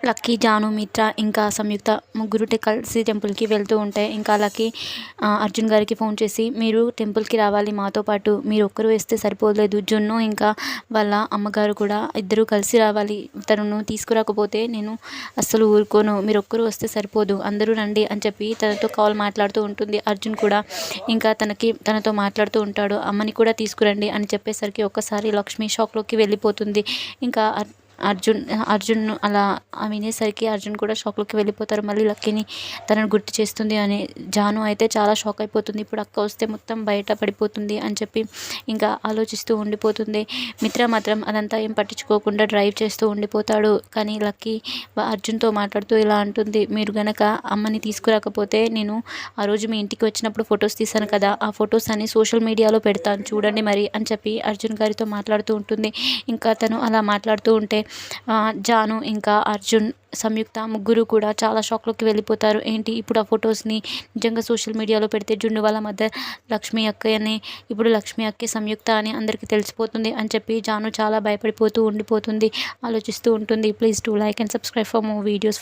Lucky, Janu, మిత్ర ఇంకా సంయుక్త ముగ్గురు కలిసి టెంపుల్కి వెళ్తూ ఉంటే ఇంకా లక్కీ అర్జున్ గారికి ఫోన్ చేసి, మీరు టెంపుల్కి రావాలి మాతో పాటు, మీరు ఒక్కరు వేస్తే సరిపోలేదు, జున్ను ఇంకా వాళ్ళ అమ్మగారు కూడా ఇద్దరు కలిసి రావాలి, తనను తీసుకురాకపోతే నేను అస్సలు ఊరుకోను, మీరు ఒక్కరు వస్తే సరిపోదు, అందరూ రండి అని చెప్పి తనతో కాల్ మాట్లాడుతూ ఉంటుంది. అర్జున్ కూడా ఇంకా తనతో మాట్లాడుతూ ఉంటాడు. అమ్మని కూడా తీసుకురండి అని చెప్పేసరికి ఒక్కసారి లక్ష్మి షాక్లోకి వెళ్ళిపోతుంది. ఇంకా అర్జున్ అలా వినేసరికి అర్జున్ కూడా షాక్లోకి వెళ్ళిపోతారు. మళ్ళీ లక్కీని తనను గుర్తు చేస్తుంది అని జాను అయితే చాలా షాక్ అయిపోతుంది. ఇప్పుడు అక్క వస్తే మొత్తం బయట పడిపోతుంది అని చెప్పి ఇంకా ఆలోచిస్తూ ఉండిపోతుంది. మిత్ర మాత్రం అదంతా ఏం పట్టించుకోకుండా డ్రైవ్ చేస్తూ ఉండిపోతాడు. కానీ లక్కీ అర్జున్తో మాట్లాడుతూ ఇలా అంటుంది, మీరు గనక అమ్మని తీసుకురాకపోతే నేను ఆ రోజు మీ ఇంటికి వచ్చినప్పుడు ఫొటోస్ తీశాను కదా, ఆ ఫొటోస్ అన్ని సోషల్ మీడియాలో పెడతాను చూడండి మరి అని చెప్పి అర్జున్ గారితో మాట్లాడుతూ ఉంటుంది. ఇంకా తను అలా మాట్లాడుతూ ఉంటే జాను ఇంకా అర్జున్, సంయుక్త ముగ్గురు కూడా చాలా షాక్లోకి వెళ్ళిపోతారు. ఏంటి ఇప్పుడు ఆ ఫొటోస్ని నిజంగా సోషల్ మీడియాలో పెడితే జున్ను వాళ్ళ మదర్ లక్ష్మి అక్క అని, ఇప్పుడు లక్ష్మి అక్కే సంయుక్త అని అందరికీ తెలిసిపోతుంది అని చెప్పి జాను చాలా భయపడిపోతూ ఉండిపోతుంది, ఆలోచిస్తూ ఉంటుంది. Please do like and subscribe for more videos.